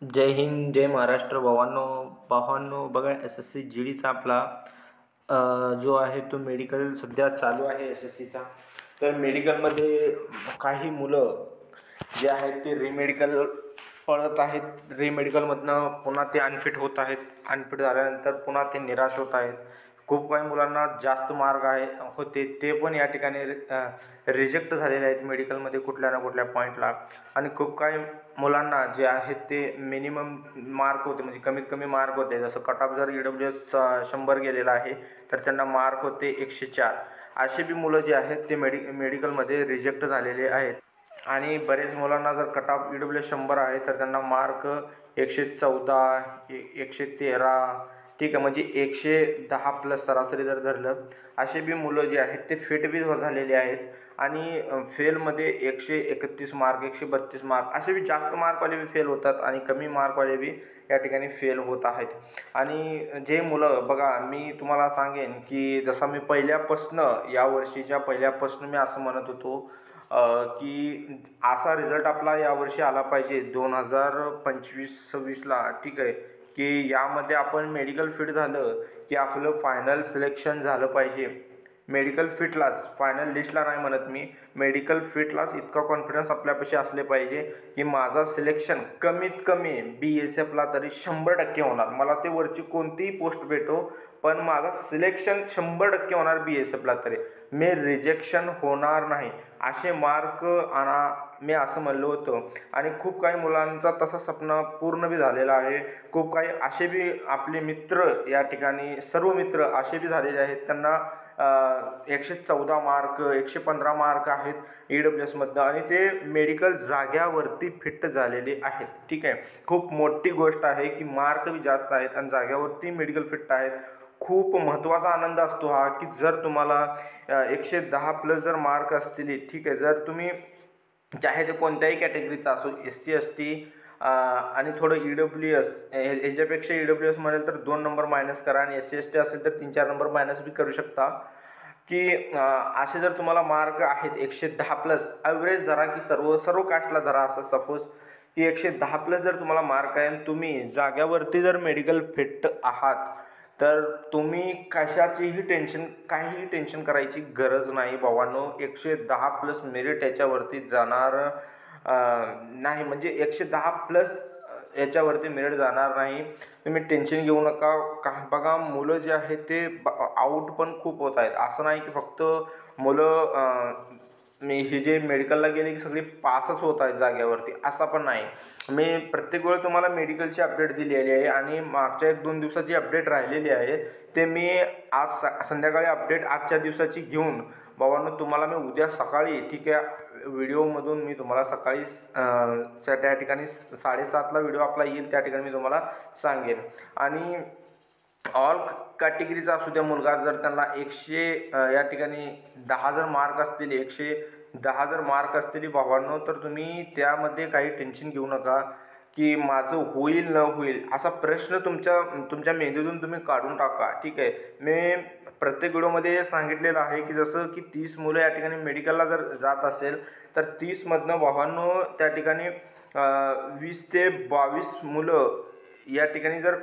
जय हिंद, जय महाराष्ट्र. भावांनो भावांनो, बघा SSC जी डीचा आपला जो आहे तो मेडिकल सध्या चालू आहे SSCचा. तर मेडिकलमध्ये काही मुलं जे आहेत ते रिमेडिकल पळत आहेत. रिमेडिकलमधनं पुन्हा ते अनफिट होत आहेत. अनफिट झाल्यानंतर पुन्हा ते निराश होत आहेत. खूप काही मुलांना जास्त मार्क होते ते पण या ठिकाणी रिजेक्ट झालेले आहेत मेडिकलमध्ये कुठल्या ना कुठल्या पॉईंटला. आणि खूप काही मुलांना जे आहेत ते मिनिमम मार्क होते, म्हणजे कमीत कमी मार्क होते. जसं कट ऑफ जर EWS 100 गेलेला आहे तर त्यांना मार्क होते 104. अशी बी मुलं जे आहेत ते मेडिकलमध्ये रिजेक्ट झालेले आहेत. आणि बरेच मुलांना जर कट ऑफ EWS 100 आहे तर त्यांना मार्क 114, 113, ठीक आहे, म्हणजे 110 प्लस सरासरी जर धरलं, असे बी मुलं जे आहेत ते फिट बी झालेले आहेत. आणि फेलमध्ये 131 मार्क, 132 मार्क असे बी जास्त मार्कवाले बी फेल होतात आणि कमी मार्कवाले बी या ठिकाणी फेल होत आहेत. आणि जे मुलं बघा, मी तुम्हाला सांगेन की जसं मी पहिल्यापासनं या वर्षीच्या पहिल्यापासून मी असं म्हणत होतो की असा रिझल्ट आपला यावर्षी आला पाहिजे 2025-26ला, ठीक आहे, की यामध्ये आपण मेडिकल फिट झालं की आपलं फायनल सिलेक्शन झालं पाहिजे. मेडिकल फिटलाच, फायनल लिस्टला नाही म्हणत मी, मेडिकल फिटलाच इतका कॉन्फिडन्स आपल्यापाशी असले पाहिजे की माझा सिलेक्शन कमीत कमी BSFला तरी 100% होणार. मला ते वरची कोणतीही पोस्ट भेटो, पण माझा सिलेक्शन 100% होणार BSFला तरी. मी रिजेक्शन होणार नाही असे मार्क आणा, मी असं म्हणलं होतं. आणि खूप काही मुलांचा तसा स्वप्न पूर्ण बी झालेला आहे. खूप काही असे बी आपले मित्र या ठिकाणी, सर्व मित्र असे बी झालेले आहेत, त्यांना 114 मार्क, 115 मार्क आहेत EWSमधनं, आणि ते मेडिकल जाग्यावरती फिट झालेले आहेत. ठीक आहे, खूप मोठी गोष्ट आहे की मार्क बी जास्त आहेत आणि जाग्यावरती मेडिकल फिट आहेत. खूप महत्त्वाचा आनंद असतो हा, की जर तुम्हाला 110 प्लस जर मार्क असतील, ठीक आहे, जर तुम्ही चाहे ते कोणत्याही कॅटेगरीचा असो, SC ST आणि थोडं EWS, ह्याच्यापेक्षा EWS म्हणेल तर 2 नंबर मायनस करा, आणि SC ST असेल तर 3-4 नंबर मायनस बी करू शकता. की असे जर तुम्हाला मार्क आहेत 110 प्लस, ॲव्हरेज धरा की सर्व सर्व कास्टला धरा, असं सपोज की 110 प्लस जर तुम्हाला मार्क आहे आणि तुम्ही जाग्यावरती जर मेडिकल फिट आहात, तर तुम्ही कशाचीही काहीही टेन्शन करायची गरज नाही भावांनो. 110 प्लस मेरिट याच्यावरती जाणार नाही, म्हणजे 110 प्लस याच्यावरती मेरिट जाणार नाही. तुम्ही टेन्शन घेऊ नका. बघा, मुलं जे आहेत ते आऊट पण खूप होत आहेत. असं नाही की फक्त मुलं हे जे मेडिकलला गेले की सगळी पासच होत आहेत जाग्यावरती, असा पण नाही. मी प्रत्येक वेळ तुम्हाला मेडिकलची अपडेट दिलेली आहे, आणि मागच्या 1-2 दिवसाची अपडेट राहिलेली आहे ते मी आज संध्याकाळी अपडेट आजच्या दिवसाची घेऊन बाबांनो तुम्हाला मी उद्या सकाळी, ठीक आहे, व्हिडिओमधून मी तुम्हाला सकाळी त्या ठिकाणी 7:30ला व्हिडिओ आपला येईल, त्या ठिकाणी मी तुम्हाला सांगेन. आणि ऑल कॅटेगरीचा असू द्या मुलगा, जर त्यांना 100 या ठिकाणी 10 जर मार्क असतील, 110 जर मार्क असतील भावांनो, तर तुम्ही त्यामध्ये काही टेन्शन घेऊ नका की माझं होईल न होईल असा प्रश्न तुमच्या मेंदूतून तुम्ही काढून टाका. ठीक आहे, मी प्रत्येक व्हिडिओमध्ये सांगितलेलं आहे की जसं की 30 मुलं या ठिकाणी मेडिकलला जर जात असेल तर 30मधनं भावांनो त्या ठिकाणी 20 ते 22 मुलं या ठिकाणी जर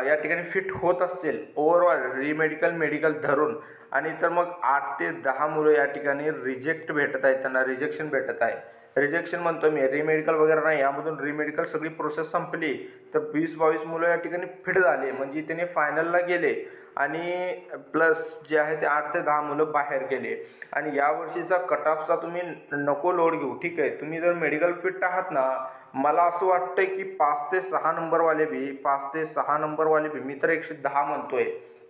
या ठिकाणी फिट होत असतील ओव्हरऑल मेडिकल धरून, आणि तर मग 8 ते 10 मुलं या ठिकाणी रिजेक्ट भेटत आहेत, त्यांना रिजेक्शन भेटत आहे. रिजेक्शन म्हणतो मी, रिमेडिकल वगैरे नाही, यामधून रिमेडिकल सगळी प्रोसेस संपली तर 20-22 मुलं या ठिकाणी फिट झाले, म्हणजे त्याने फायनलला गेले. आणि प्लस जे आहे ते 8 ते 10 मुलं बाहेर गेले. आणि यावर्षीचा कट ऑफचा तुम्ही नको लोड घेऊ. ठीक आहे, तुम्ही जर मेडिकल फिट आहात ना, मला असं वाटतंय की 5 ते 6 नंबरवाले बी मी तर 110 म्हणतोय,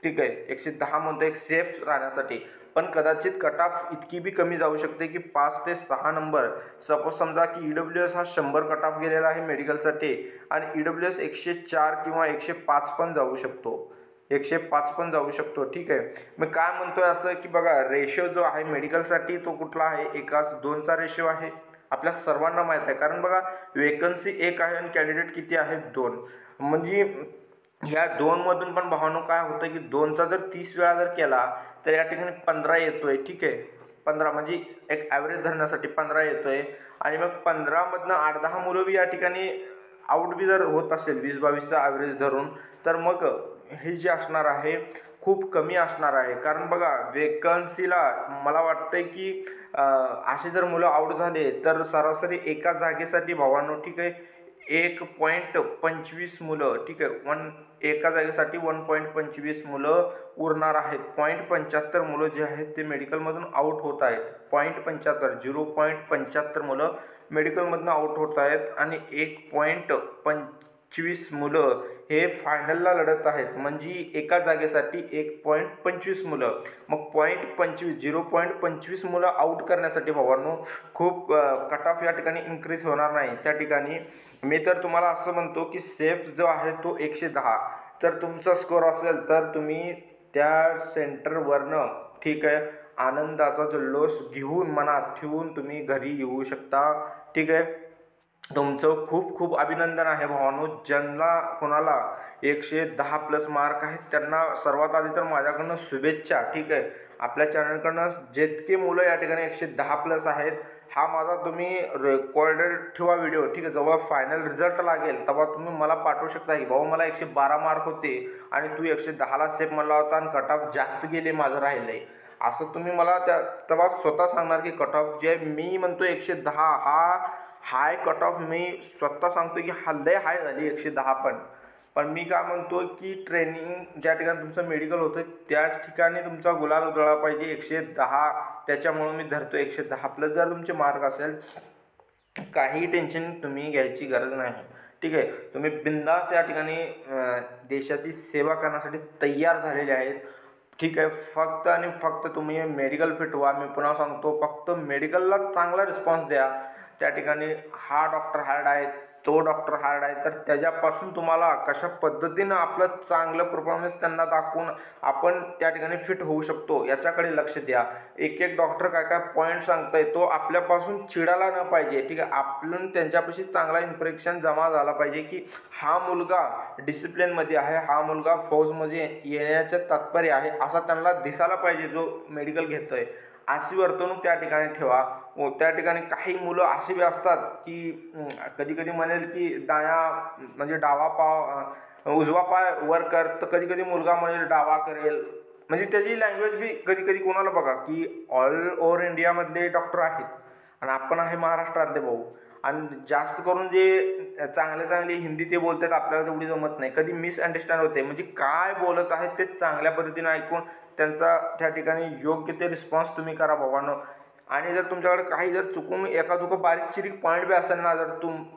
ठीक आहे, 110 म्हणतोय एक सेफ राहण्यासाठी. पण कदाचित कट ऑफ इतकी बी कमी जाऊ शकते की 5 ते 6 नंबर. सपोज समजा की EWS हा 100 कट ऑफ गेलेला आहे मेडिकलसाठी, आणि EWS 104 किंवा 105 पण जाऊ शकतो, 105 पण जाऊ शकतो. ठीक आहे, मी काय म्हणतोय असं की बघा, रेशो जो आहे मेडिकलसाठी तो कुठला आहे, 1:2चा रेशो आहे, आपल्या सर्वांना माहीत आहे. कारण बघा, वेकन्सी 1 आहे आणि कॅन्डिडेट किती आहेत, 2. म्हणजे ह्या 2मधून पण भावानो काय होतं की 2चा जर 30 वेळा जर केला तर या ठिकाणी 15 येतोय. ठीक आहे, 15 म्हणजे एक ॲव्हरेज धरण्यासाठी 15 येतोय. आणि मग 15मधनं 8-10 मुलं बी या ठिकाणी आउट बी जर होत असेल 20-22चा ॲव्हरेज धरून, तर मग हे जे असणार आहे खूप कमी असणार आहे. कारण बघा वेकन्सीला मला वाटतंय की असे जर मुलं आउट झाले तर सरासरी एका जागेसाठी भावांनो ठीक आहे 1.25 मुलं, ठीक आहे, एका जागेसाठी 1.25 मुलं उरणार आहेत. 0.75 मुलं जे आहेत ते मेडिकलमधून आउट होत आहेत. 0.75 मुलं मेडिकलमधून आउट होत आहेत आणि 1.25 मुलं हे फायनलला लढत आहेत. म्हणजे एका जागेसाठी 1.25 मुलं. मग 0.25 मुलं आउट करण्यासाठी भावांनो खूप कट ऑफ या ठिकाणी इन्क्रीज होणार नाही. त्या ठिकाणी मी तर तुम्हाला असं म्हणतो की सेफ जो आहे तो 110. तर तुमचा स्कोअर असेल तर तुम्ही त्या सेंटरवरनं ठीक आहे आनंदाचा जल्लोष घेऊन मनात ठेवून तुम्ही घरी येऊ शकता. ठीक आहे, तुमचं खूप खूप अभिनंदन आहे भावांनो. ज्यांना कोणाला 110+ मार्क आहेत त्यांना सर्वात आधी तर माझ्याकडनं शुभेच्छा. ठीक आहे, आपल्या चॅनलकडनं जितके मुलं या ठिकाणी 110+ आहेत, हा माझा तुम्ही रेकॉर्डेड ठेवा व्हिडिओ. ठीक आहे, जेव्हा फायनल रिझल्ट लागेल तेव्हा तुम्ही मला पाठवू शकता की भाऊ मला 112 मार्क होते आणि तू 110ला सेफ म्हणला होता आणि कट ऑफ जास्त गेले माझं राहिलंय, असं तुम्ही मला तेव्हा स्वतः सांगणार की कट ऑफ जे मी म्हणतो 110 हा हाय कट ऑफ मी स्वतः सांगतो की हा लय हाय झाली 110. पण मी काय म्हणतो की ट्रेनिंग ज्या ठिकाणी तुमचं मेडिकल होतं त्याच ठिकाणी तुमचा गुलाल उधळला पाहिजे 110. त्याच्यामुळं मी धरतो 110+ जर तुमचे मार्क असेल काही टेन्शन तुम्ही घ्यायची गरज नाही. ठीक आहे, तुम्ही बिंदास या ठिकाणी देशाची सेवा करण्यासाठी तयार झालेले आहेत. ठीक आहे, फक्त आणि फक्त तुम्ही मेडिकल फिट व्हा. मी पुन्हा सांगतो फक्त मेडिकलला चांगला रिस्पॉन्स द्या. त्या ठिकाणी हा डॉक्टर हार्ड आहे, तो डॉक्टर हार्ड आहे, तर त्याच्यापासून तुम्हाला कशा पद्धतीनं आपलं चांगलं परफॉर्मन्स त्यांना दाखवून आपण त्या ठिकाणी फिट होऊ शकतो याच्याकडे लक्ष द्या. एक एक डॉक्टर काय काय पॉईंट सांगताय तो आपल्यापासून चिडायला न पाहिजे. ठीक आहे, आपण त्यांच्यापाशी चांगला इम्प्रेशन जमा झाला पाहिजे की हा मुलगा डिसिप्लिनमध्ये आहे, हा मुलगा फौजमध्ये येण्याचं तात्पर्य आहे असा त्यांना दिसायला पाहिजे जो मेडिकल घेतोय. अशी वर्तणूक त्या ठिकाणी ठेवा. व त्या ठिकाणी काही मुलं अशी बी असतात की कधी कधी म्हणेल की म्हणजे डावा पाय उजवा पाय वर कर, तर कधी कधी मुलगा म्हणेल डावा करेल. म्हणजे त्याची लँग्वेज बी कधी कधी कोणाला बघा की ऑल ओव्हर इंडियामधले डॉक्टर आहेत आणि आपण आहे महाराष्ट्रातले भाऊ, आणि जास्त करून जे चांगले हिंदी ते बोलतात आपल्याला तेवढी जमत नाही, कधी मिसअंडरस्टँड होते. म्हणजे काय बोलत आहेत ते चांगल्या पद्धतीने ऐकून त्यांचा त्या ठिकाणी योग्य ते रिस्पॉन्स तुम्ही करा भावांनो. आणि जर तुमच्याकडे काही जर चुकून एखादं बारीक चिरीक पॉईंट बी असेल ना, जर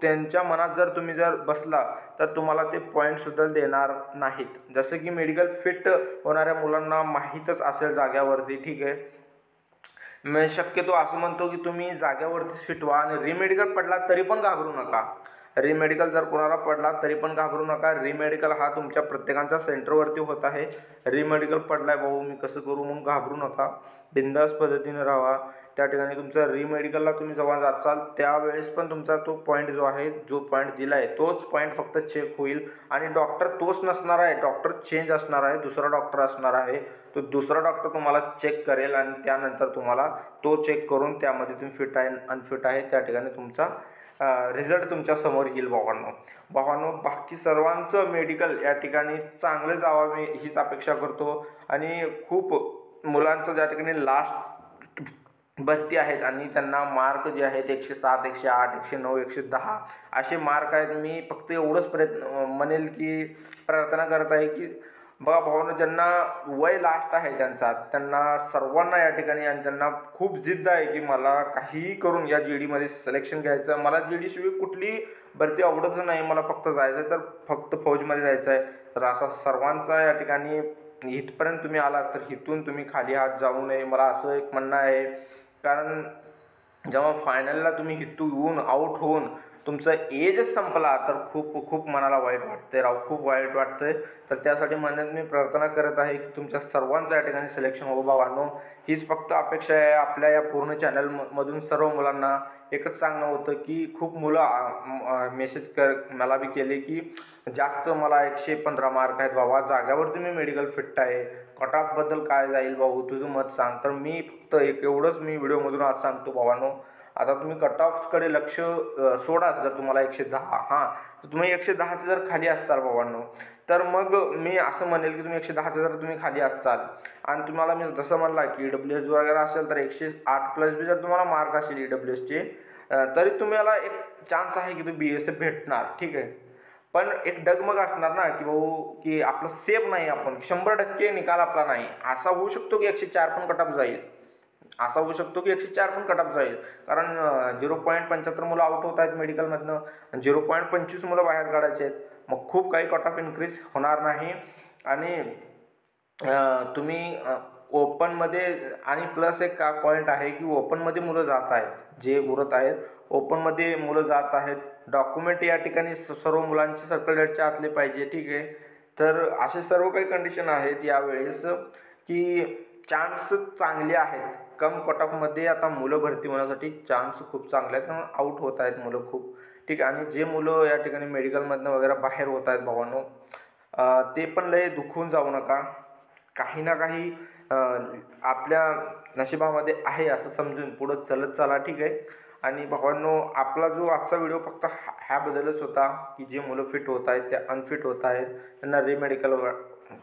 त्यांच्या मनात जर तुम्ही जर बसला तर तुम्हाला ते पॉईंटसुद्धा देणार नाहीत. जसं की मेडिकल फिट होणाऱ्या मुलांना माहीतच असेल जाग्यावरती. ठीक आहे, मी शक्यतो असं म्हणतो की तुम्ही जाग्यावरतीच फिट व्हा आणि रिमेडिकल पडला तरी पण घाबरू नका. रिमेडिकल जर कोणाला पडला तरी पण घाबरू नका. रिमेडिकल हा तुमच्या प्रत्येकाच्या सेंटरवरती होत आहे. रिमेडिकल पडलाय भाऊ मी कसं करू म्हणून घाबरू नका, बिंदास पद्धतीने राहा. त्या ठिकाणी तुमचा रिमेडिकलला तुम्ही जेव्हा जाचाल त्यावेळेस पण तुमचा तो पॉईंट जो आहे, जो पॉईंट दिला आहे तोच पॉईंट फक्त चेक होईल. आणि डॉक्टर तोच नसणार आहे, डॉक्टर चेंज असणार आहे, दुसरा डॉक्टर असणार आहे. तो दुसरा डॉक्टर तुम्हाला चेक करेल आणि त्यानंतर तुम्हाला तो चेक करून त्यामध्ये तुम्ही फिट आहे अनफिट आहे त्या ठिकाणी तुमचा रिझल्ट तुमच्या समोर येईल भावांनो. बाकी सर्वांचं मेडिकल या ठिकाणी चांगलं जावं मी हीच अपेक्षा करतो. आणि खूप मुलांचं ज्या ठिकाणी लास्ट भरती आहेत आणि त्यांना मार्क जे आहेत 107, 108, 109, 110 असे मार्क आहेत. मी फक्त एवढंच म्हणेल की प्रार्थना करत आहे की बघा भावांनो, ज्यांना वय लास्ट आहे त्यांना सर्वांना या ठिकाणी, आणि त्यांना खूप जिद्द आहे की मला काहीही करून या GDमध्ये सिलेक्शन घ्यायचं. मला GD शिवाय कुठली भरती आवडतच नाही, मला फक्त जायचं तर फक्त फौजमध्ये जायचं आहे. तर असा सर्वांचा या ठिकाणी इथपर्यंत तुम्ही आलात तर इथून तुम्ही खाली हात जाऊ नये, मला असं एक म्हणणं आहे. कारण जेव्हा फायनलला तुम्ही इथून येऊन आउट होऊन तुमचा एजच संपला तर खूप खूप मनाला वाईट वाटतंय राव, खूप वाईट वाटतंय. तर त्यासाठी मनात मी प्रार्थना करत आहे की तुमच्या सर्वांचं या ठिकाणी सिलेक्शन हो भावांनो. हीच फक्त अपेक्षा आहे आपल्या या पूर्ण चॅनलमधून. सर्व मुलांना एकच सांगणं होतं की खूप मुलं मेसेज मला बी केले की जास्त मला 115 मार्क आहेत बाबा, जाग्यावर तुम्ही मेडिकल फिट आहे, कट ऑफबद्दल काय जाईल भाऊ तुझं मत सांग. तर मी फक्त एवढंच मी व्हिडिओमधून आज सांगतो भावांनो, आता तुम्ही कट ऑफकडे लक्ष सोडाच. जर तुम्हाला 110 हां, तर तुम्ही 110च्या जर खाली असताल भावांनो, तर मग मी असं म्हणेल की तुम्ही 110च्या जर तुम्ही खाली असाल आणि तुम्हाला मी जसं म्हणला की EWS वगैरे असेल तर 108+ बी जर तुम्हाला मार्क असेल EWSचे, तरी तुम्हाला एक चान्स आहे की तुम्ही BSF भेटणार. ठीक आहे. पण एक डगमग असणार ना की भाऊ की आपलं सेफ नाही, आपण 100% निकाल आपला नाही. असा होऊ शकतो की 104 पण कट ऑफ जाईल. असा होऊ शकतो की 104 पण कट ऑफ जाईल. कारण 0.75 मुलं आउट होत आहेत मेडिकलमधनं आणि 0.25 मुलं बाहेर काढायचे आहेत. मग खूप काही कट ऑफ इन्क्रीज होणार नाही. आणि तुम्ही ओपनमध्ये आणि प्लस एक का पॉईंट आहे की ओपनमध्ये मुलं जात आहेत, जे उरत आहेत ओपनमध्ये मुलं जात आहेत. डॉक्युमेंट या ठिकाणी सर्व मुलांचे सर्कल रेटच्या आतले पाहिजे. ठीक आहे. तर असे सर्व काही कंडिशन आहेत यावेळेस की चान्स चांगले आहेत. कम कट ऑफमध्ये आता मुलं भरती होण्यासाठी चान्स खूप चांगले आहेत, कारण आउट होत आहेत मुलं खूप. ठीक आहे. आणि जे मुलं या ठिकाणी मेडिकलमधनं वगैरे बाहेर होत आहेत भावांनो, ते पण लय दुखून जाऊ नका. काही ना काही आपल्या नशिबामध्ये आहे असं समजून पुढं चलत चला. ठीक आहे. आणि भावांनो, आपला जो आजचा व्हिडिओ फक्त ह्याबद्दलच होता की जे मुलं फिट होत आहेत त्या अनफिट होत आहेत, त्यांना रिमेडिकल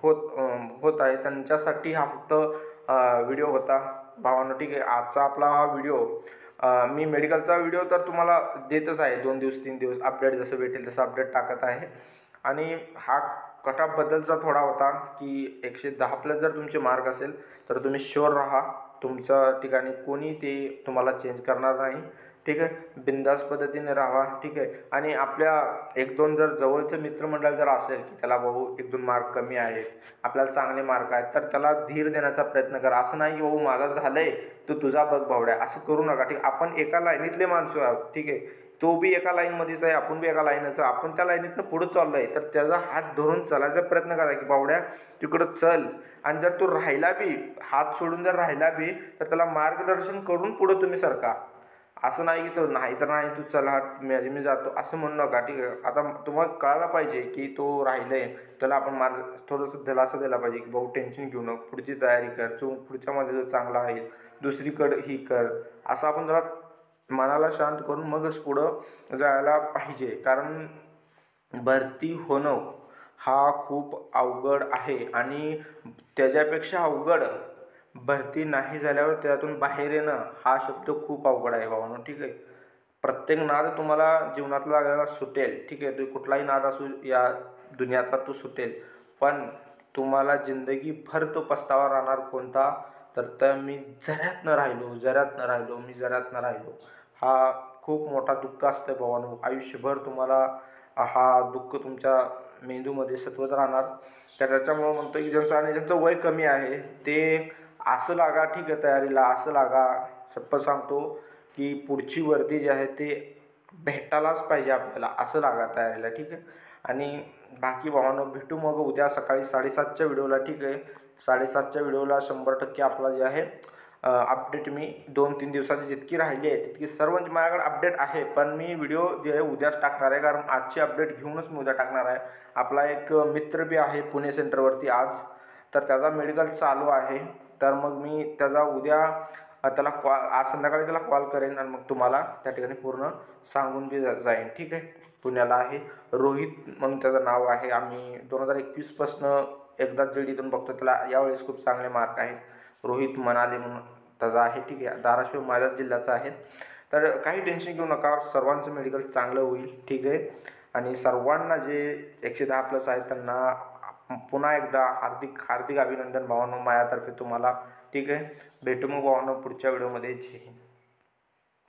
होत आहे, त्यांच्यासाठी हा फक्त व्हिडिओ होता भावांनो. ठीक आहे. आजचा आपला हा व्हिडिओ मी मेडिकलचा व्हिडिओ तर तुम्हाला देतच आहे, 2 दिवस 3 दिवस अपडेट जसं भेटेल तसं अपडेट टाकत आहे. आणि हा कट ऑफबद्दलचा थोडा होता की 110+ जर तुमचे मार्क असेल तर तुम्ही शुअर राहा, तुमच्या ठिकाणी कोणी ते तुम्हाला चेंज करणार नाही. ठीक आहे. बिंदास पद्धतीने राहा. ठीक आहे. आणि आपल्या 1-2 जर जवळचे मित्रमंडळ जर असेल की त्याला भाऊ 1-2 मार्क कमी आहेत, आपल्याला चांगले मार्क आहेत, तर त्याला धीर देण्याचा प्रयत्न करा. असं नाही की भाऊ माझा झालंय तू तुझा बघ भावड्या, असं करू नका. ठीक. आपण एका लाईनीतले माणसं आहोत. ठीक आहे. तो बी एका लाईनमध्येच आहे, आपण बी एका लाईनच आहे, आपण त्या लाईनीतनं पुढं चाललो आहे, तर त्याचा हात धरून चालायचा प्रयत्न करा की बावड्या तिकडं चल. आणि जर तो राहिला बी, हात सोडून जर राहिला बी, तर त्याला मार्गदर्शन करून पुढं तुम्ही सरका. असं नाही की तो नाही तर नाही, तू चला मी जातो असं म्हणू नका. ठीक आहे. आता तुम्हाला कळायला पाहिजे की तो राहिलाय, त्याला आपण थोडंसं दिलासा दिला पाहिजे की भाऊ टेन्शन घेऊ नको, पुढची तयारी कर, तू पुढच्यामध्ये जो चांगला आहे दुसरीकडं ही कर, असं आपण जरा मनाला शांत करून मगच पुढं जायला पाहिजे. कारण भरती होणं हा खूप अवघड आहे आणि त्याच्यापेक्षा अवघड भरती नाही झाल्यावर त्यातून बाहेर येणं हा शब्द खूप अवघड आहे भावांनो. ठीक आहे. प्रत्येक नाद तुम्हाला जीवनातला लागलेला सुटेल. ठीक आहे. तो कुठलाही नाद असू या दुनियातला तो सुटेल, पण तुम्हाला जिंदगीभर तो पस्तावा राहणार कोणता, तर मी जऱ्यात न राहिलो, मी जऱ्यात न राहिलो. हा खूप मोठा दुःख असतं भावांनो. आयुष्यभर तुम्हाला हा दुःख तुमच्या मेंदूमध्ये सतवत राहणार. तर त्याच्यामुळं म्हणतो की ज्यांचं वय कमी आहे ते असं लागा. ठीक आहे. तयारीला असं लागा, शपथ सांगतो की पुढची वर्दी जी आहे ते भेटायलाच पाहिजे आपल्याला, असं लागा तयारीला. ठीक आहे. आणि बाकी भावांनो, भेटू मग उद्या सकाळी 7:30च्या व्हिडिओला. ठीक आहे. 7:30च्या व्हिडिओला 100% आपला जे आहे अपडेट मी 2-3 दिवसाची जितकी राहिली आहे तितकी सर्वांची माझ्याकडे अपडेट आहे, पण मी व्हिडिओ जे आहे उद्याच टाकणार आहे, कारण आजची अपडेट घेऊनच मी उद्या टाकणार आहे. आपला एक मित्र बी आहे पुणे सेंटरवरती आज, तर त्याचा मेडिकल चालू आहे. तर मग मी त्याचा उद्या त्याला आज संध्याकाळी त्याला कॉल करेन आणि मग तुम्हाला त्या ठिकाणी पूर्ण सांगून बी जाईन. ठीक आहे. पुण्याला आहे, रोहित म्हणून त्याचं नाव आहे. आम्ही 2021पासून एकदाच JDतून बघतो त्याला, यावेळेस खूप चांगले मार्क आहेत. रोहित मनाले म्हणून त्याचा आहे. ठीक आहे. धाराशिव माझ्याच जिल्ह्याचा आहे. तर काही टेन्शन घेऊ नका, सर्वांचं मेडिकल चांगलं होईल. ठीक आहे. आणि सर्वांना जे 110+ आहेत त्यांना पुन्हा एकदा हार्दिक अभिनंदन भावांनो माझ्यातर्फे तुम्हाला. ठीक आहे. भेटू मग भावांनो पुढच्या व्हिडिओमध्ये. जय हिंद.